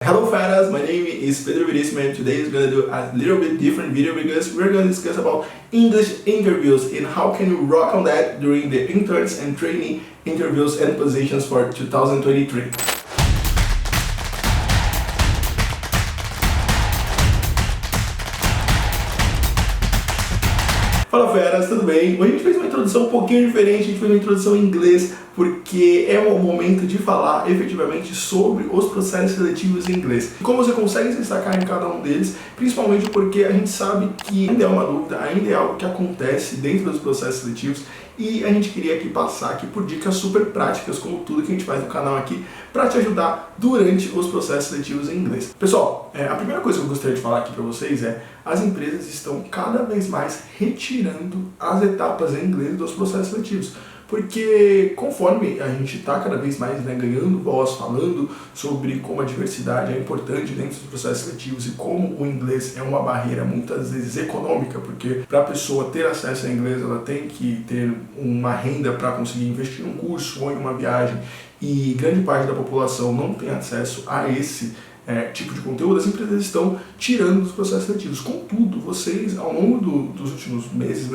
Hello feras, my name is Pedro Veríssimo and today is going to do a little bit different video because we're going to discuss about English interviews and how can you rock on that during the interns and trainee interviews and positions for 2023. Fala feras, tudo bem? Hoje a gente fez uma introdução um pouquinho diferente, a gente fez uma introdução em inglês porque é o momento de falar efetivamente sobre os processos seletivos em inglês. E como você consegue se destacar em cada um deles, principalmente porque a gente sabe que ainda é uma dúvida, ainda é algo que acontece dentro dos processos seletivos e a gente queria aqui passar aqui por dicas super práticas, como tudo que a gente faz no canal aqui, para te ajudar durante os processos seletivos em inglês. Pessoal, a primeira coisa que eu gostaria de falar aqui para vocês é as empresas estão cada vez mais retirando as etapas em inglês dos processos seletivos. Porque conforme a gente está cada vez mais ganhando voz, falando sobre como a diversidade é importante dentro dos processos seletivos e como o inglês é uma barreira muitas vezes econômica, porque para a pessoa ter acesso ao inglês ela tem que ter uma renda para conseguir investir em um curso ou em uma viagem e grande parte da população não tem acesso a esse tipo de conteúdo, as empresas estão tirando dos processos seletivos. Contudo, vocês, ao longo dos últimos meses,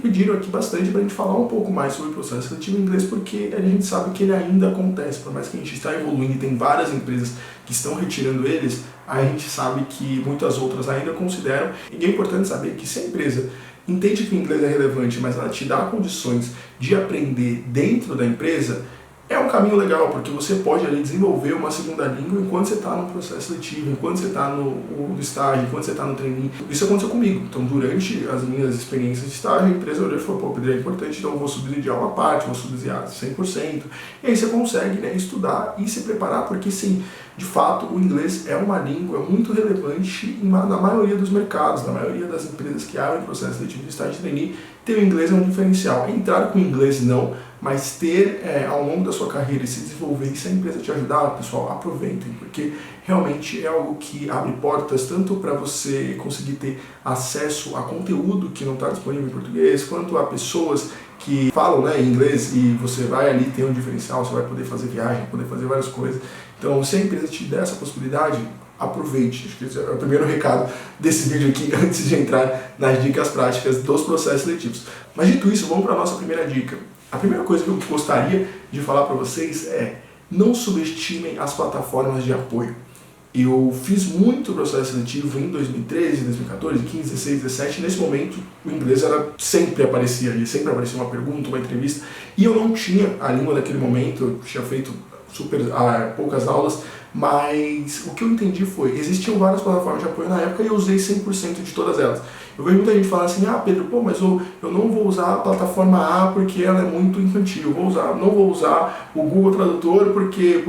pediram aqui bastante para a gente falar um pouco mais sobre o processo seletivo em inglês, porque a gente sabe que ele ainda acontece, por mais que a gente está evoluindo e tem várias empresas que estão retirando eles, a gente sabe que muitas outras ainda consideram, e é importante saber que se a empresa entende que o inglês é relevante, mas ela te dá condições de aprender dentro da empresa, é um caminho legal, porque você pode ali desenvolver uma segunda língua enquanto você está no processo seletivo, enquanto você está no estágio, enquanto você está no training. Isso aconteceu comigo. Então, durante as minhas experiências de estágio, a empresa olhou e falou, pô, Pedro, é importante, então eu vou subsidiar uma parte, vou subsidiar 100%. E aí você consegue estudar e se preparar, porque sim, de fato, o inglês é uma língua muito relevante na maioria dos mercados, na maioria das empresas que abrem processo seletivo de estágio de trainee, ter o inglês é um diferencial. Entrar com o inglês não, mas ter ao longo da sua carreira e se desenvolver, e se a empresa te ajudar, pessoal, aproveitem, porque realmente é algo que abre portas tanto para você conseguir ter acesso a conteúdo que não está disponível em português, quanto a pessoas que falam em inglês e você vai ali ter um diferencial, você vai poder fazer viagem, poder fazer várias coisas. Então, se a empresa te der essa possibilidade, aproveite. Acho que esse é o primeiro recado desse vídeo aqui, antes de entrar nas dicas práticas dos processos seletivos. Mas dito isso, vamos para a nossa primeira dica. A primeira coisa que eu gostaria de falar para vocês é não subestimem as plataformas de apoio. Eu fiz muito processo seletivo em 2013, 2014, 15, 16, 17. Nesse momento, o inglês sempre aparecia ali, sempre aparecia uma pergunta, uma entrevista. E eu não tinha a língua naquele momento, eu tinha feito poucas aulas, mas o que eu entendi foi, existiam várias plataformas de apoio na época e eu usei 100% de todas elas. Eu vejo muita gente falar assim, Pedro, mas eu não vou usar a plataforma A porque ela é muito infantil, não vou usar o Google Tradutor porque,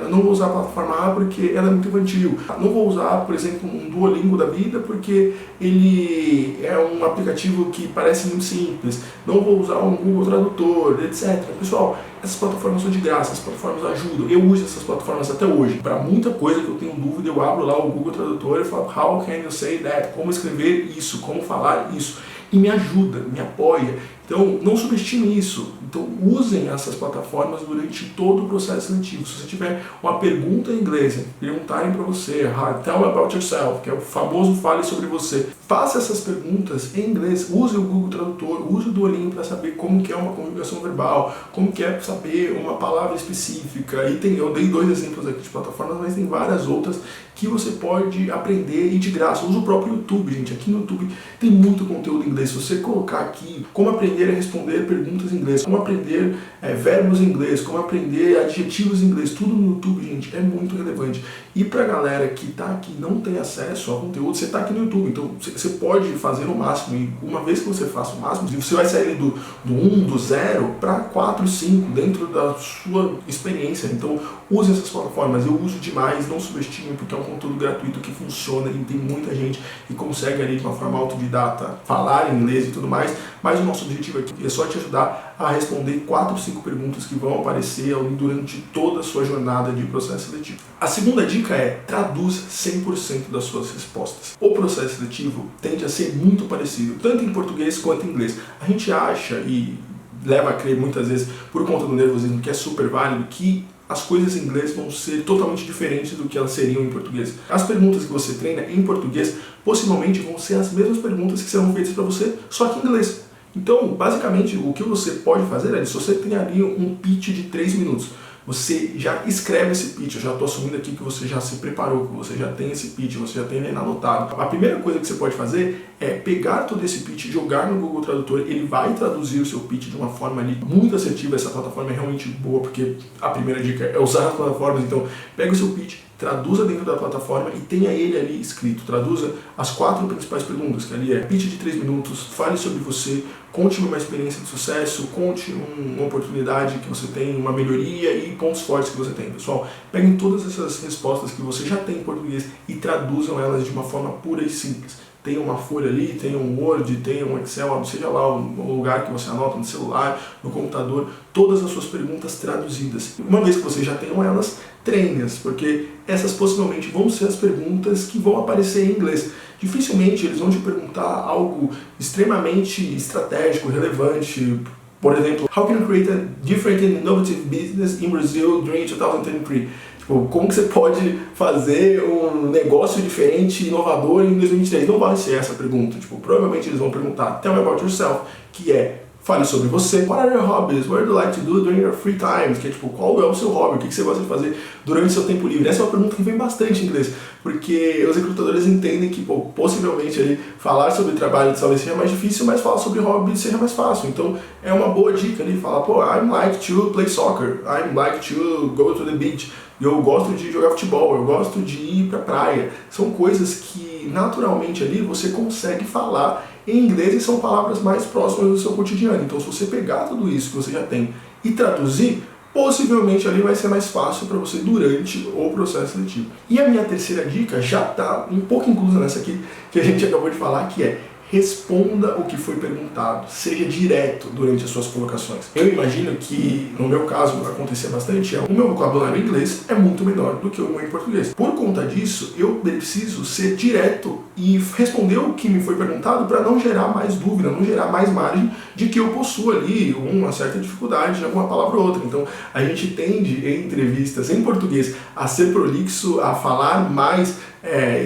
não vou usar a plataforma A porque ela é muito infantil, não vou usar, por exemplo, um Duolingo da vida porque ele é um aplicativo que parece muito simples, não vou usar um Google Tradutor, etc. Pessoal, essas plataformas são de graça, essas plataformas ajudam, eu uso essas plataformas até hoje. Para muita coisa que eu tenho dúvida, eu abro lá o Google Tradutor e falo, how can you say that? Como escrever isso, como falar isso. E me ajuda, me apoia. Então, não subestime isso. Então, usem essas plataformas durante todo o processo seletivo. Se você tiver uma pergunta em inglês, perguntarem para você, tell me about yourself, que é o famoso fale sobre você. Faça essas perguntas em inglês. Use o Google Tradutor, use o Duolingo para saber como que é uma conjugação verbal, como que é saber uma palavra específica. E eu dei 2 exemplos aqui de plataformas, mas tem várias outras que você pode aprender e de graça. Usa o próprio YouTube, gente. Aqui no YouTube tem muito conteúdo em inglês. Se você colocar aqui como aprender a responder perguntas em inglês, como aprender verbos em inglês, como aprender adjetivos em inglês, tudo no YouTube, gente, é muito relevante. E pra galera que tá aqui não tem acesso ao conteúdo, você tá aqui no YouTube, então você pode fazer o máximo, e uma vez que você faça o máximo, você vai sair do 1, do 0 para 4, 5, dentro da sua experiência. Então use essas plataformas, eu uso demais, não subestime, porque é um conteúdo gratuito que funciona e tem muita gente que consegue ali de uma forma autodidata falar inglês e tudo mais, mas o nosso objetivo aqui é só te ajudar a responder 4, 5 perguntas que vão aparecer durante toda a sua jornada de processo seletivo. A segunda dica é traduz 100% das suas respostas. O processo seletivo tende a ser muito parecido, tanto em português quanto em inglês. A gente acha e leva a crer muitas vezes, por conta do nervosismo, que é super válido, que as coisas em inglês vão ser totalmente diferentes do que elas seriam em português. As perguntas que você treina em português possivelmente vão ser as mesmas perguntas que serão feitas para você, só que em inglês. Então, basicamente, o que você pode fazer é, se você tem ali um pitch de 3 minutos, você já escreve esse pitch. Eu já estou assumindo aqui que você já se preparou, que você já tem esse pitch, você já tem ele anotado. A primeira coisa que você pode fazer é pegar todo esse pitch, jogar no Google Tradutor, ele vai traduzir o seu pitch de uma forma ali muito assertiva. Essa plataforma é realmente boa, porque a primeira dica é usar as plataformas. Então, pega o seu pitch, traduza dentro da plataforma e tenha ele ali escrito. Traduza as 4 principais perguntas, que ali é pitch de 3 minutos, fale sobre você, conte-me uma experiência de sucesso, conte uma oportunidade que você tem, uma melhoria e pontos fortes que você tem. Pessoal, peguem todas essas respostas que você já tem em português e traduzam elas de uma forma pura e simples. Tem uma folha ali, tem um Word, tem um Excel, seja lá o lugar que você anota, no celular, no computador, todas as suas perguntas traduzidas. Uma vez que você já tenham elas, treine-as, porque essas possivelmente vão ser as perguntas que vão aparecer em inglês. Dificilmente eles vão te perguntar algo extremamente estratégico, relevante. Por exemplo, how can you create a different and innovative business in Brazil during 2023? Tipo, como que você pode fazer um negócio diferente, inovador em 2023? Não vai ser essa a pergunta. Tipo, provavelmente eles vão perguntar, tell me about yourself, que é, fale sobre você. What are your hobbies? What do you like to do during your free time? Que é tipo, qual é o seu hobby? O que você gosta de fazer durante o seu tempo livre? Essa é uma pergunta que vem bastante em inglês, porque os recrutadores entendem que, pô, possivelmente ali, falar sobre trabalho talvez seja mais difícil, mas falar sobre hobby seja mais fácil. Então, é uma boa dica ali, falar, pô, I like to play soccer, I like to go to the beach. Eu gosto de jogar futebol, eu gosto de ir pra praia. São coisas que naturalmente ali você consegue falar em inglês e são palavras mais próximas do seu cotidiano. Então, se você pegar tudo isso que você já tem e traduzir, possivelmente ali vai ser mais fácil para você durante o processo seletivo. E a minha terceira dica já está um pouco inclusa nessa aqui que a gente acabou de falar, que é responda o que foi perguntado, seja direto durante as suas colocações. Eu imagino que, no meu caso, acontecia bastante, o meu vocabulário em inglês é muito menor do que o meu em português. Por conta disso, eu preciso ser direto e responder o que me foi perguntado para não gerar mais dúvida, não gerar mais margem de que eu possuo ali uma certa dificuldade em alguma palavra ou outra. Então, a gente tende, em entrevistas em português, a ser prolixo, a falar mais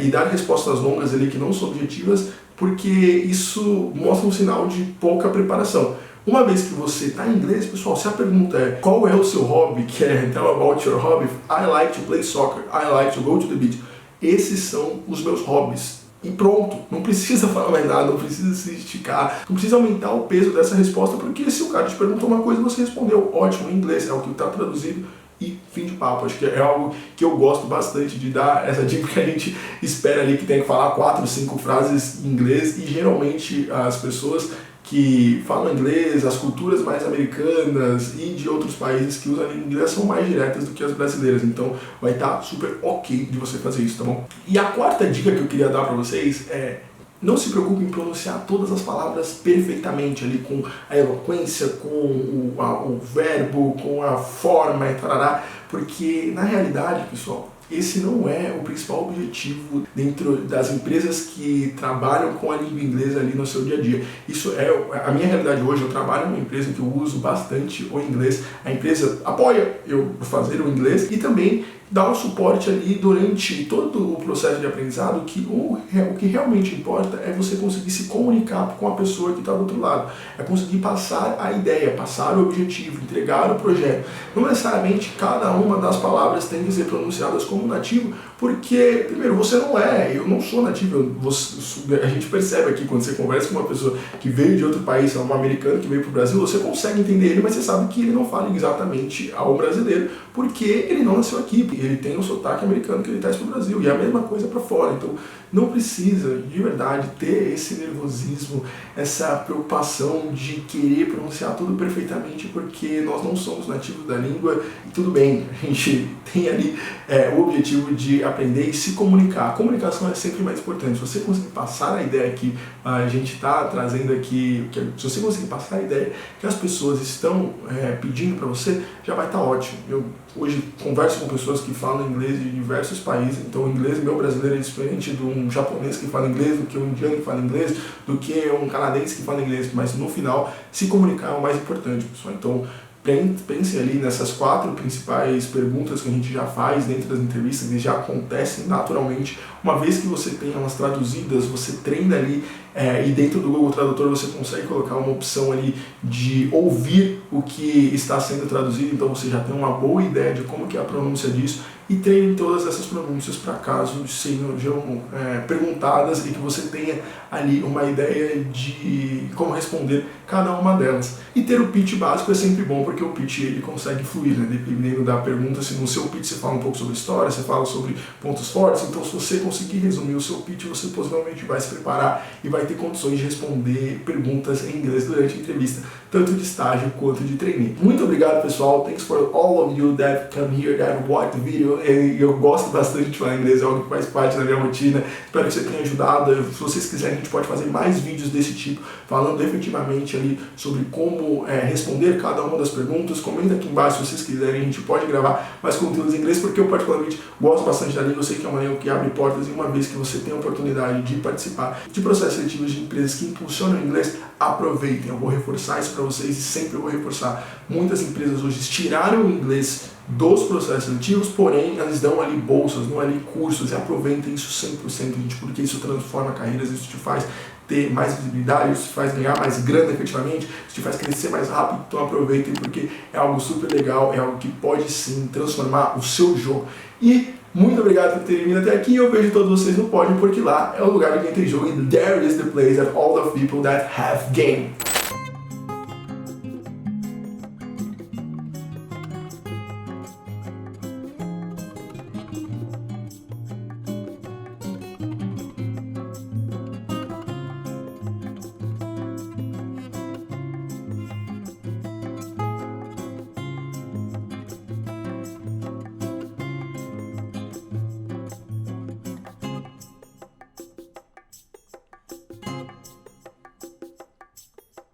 e dar respostas longas ali que não são objetivas, porque isso mostra um sinal de pouca preparação. Uma vez que você está em inglês, pessoal, se a pergunta é qual é o seu hobby, que é tell about your hobby, I like to play soccer, I like to go to the beach. Esses são os meus hobbies. E pronto, não precisa falar mais nada, não precisa se esticar, não precisa aumentar o peso dessa resposta, porque se o cara te perguntou uma coisa, você respondeu ótimo em inglês, é o que está traduzido. E fim de papo. Acho que é algo que eu gosto bastante de dar, essa dica que a gente espera ali que tem que falar 4, 5 frases em inglês, e geralmente as pessoas que falam inglês, as culturas mais americanas e de outros países que usam a língua inglesa são mais diretas do que as brasileiras, então vai estar super ok de você fazer isso, tá bom? E a quarta dica que eu queria dar para vocês é: não se preocupe em pronunciar todas as palavras perfeitamente ali, com a eloquência, com o verbo, com a forma e tarará, porque na realidade, pessoal, esse não é o principal objetivo dentro das empresas que trabalham com a língua inglesa ali no seu dia a dia. Isso é a minha realidade hoje. Eu trabalho em uma empresa que eu uso bastante o inglês. A empresa apoia eu fazer o inglês e também dá um suporte ali durante todo o processo de aprendizado, que o que realmente importa é você conseguir se comunicar com a pessoa que está do outro lado, é conseguir passar a ideia, passar o objetivo, entregar o projeto. Não necessariamente cada uma das palavras tem que ser pronunciadas como nativo, porque, primeiro, você não é, eu não sou nativo, a gente percebe aqui quando você conversa com uma pessoa que veio de outro país, um americano que veio para o Brasil, você consegue entender ele, mas você sabe que ele não fala exatamente ao brasileiro, porque ele não nasceu aqui, ele tem um sotaque americano que ele traz para o Brasil, e é a mesma coisa para fora. Então, não precisa, de verdade, ter esse nervosismo, essa preocupação de querer pronunciar tudo perfeitamente, porque nós não somos nativos da língua, e tudo bem, a gente tem ali o objetivo de aprender e se comunicar. A comunicação é sempre mais importante. Se você conseguir passar a ideia que a gente está trazendo aqui, se você conseguir passar a ideia que as pessoas estão pedindo para você, já vai estar ótimo. Eu hoje converso com pessoas que falam inglês de diversos países, então o inglês meu brasileiro é diferente de um japonês que fala inglês, do que um indiano que fala inglês, do que um canadense que fala inglês, mas no final, se comunicar é o mais importante, pessoal. Então, Pensem ali nessas 4 principais perguntas que a gente já faz dentro das entrevistas, que já acontecem naturalmente. Uma vez que você tem elas traduzidas, você treina ali e dentro do Google Tradutor você consegue colocar uma opção ali de ouvir o que está sendo traduzido, então você já tem uma boa ideia de como que é a pronúncia disso e treine todas essas pronúncias para caso sejam perguntadas e que você tenha ali uma ideia de como responder cada uma delas. E ter o pitch básico é sempre bom, porque o pitch ele consegue fluir, né? Dependendo da pergunta, se no seu pitch você fala um pouco sobre história, você fala sobre pontos fortes, então se você conseguir resumir o seu pitch, você possivelmente vai se preparar e vai ter condições de responder perguntas em inglês durante a entrevista, tanto de estágio quanto de trainee. Muito obrigado, pessoal. Thanks for all of you that come here, that watch the video. Eu gosto bastante de falar inglês, é algo que faz parte da minha rotina. Espero que você tenha ajudado. Se vocês quiserem, a gente pode fazer mais vídeos desse tipo, falando efetivamente ali sobre como responder cada uma das perguntas. Comenta aqui embaixo se vocês quiserem, a gente pode gravar mais conteúdos em inglês, porque eu particularmente gosto bastante da língua. Eu sei que é uma língua que abre portas, e uma vez que você tem a oportunidade de participar de processos seletivos de empresas que impulsionam o inglês, aproveitem. Eu vou reforçar isso para vocês e sempre eu vou reforçar. Muitas empresas hoje tiraram o inglês dos processos seletivos, porém elas dão ali bolsas, dão ali cursos, e aproveitem isso 100%, gente, porque isso transforma carreiras, isso te faz ter mais visibilidade, isso te faz ganhar mais grana efetivamente, isso te faz crescer mais rápido. Então aproveitem, porque é algo super legal, é algo que pode sim transformar o seu jogo. E muito obrigado por terem vindo até aqui. Eu vejo todos vocês no pódio, porque lá é o lugar de quem tem jogo, e there is the place of all the people that have game.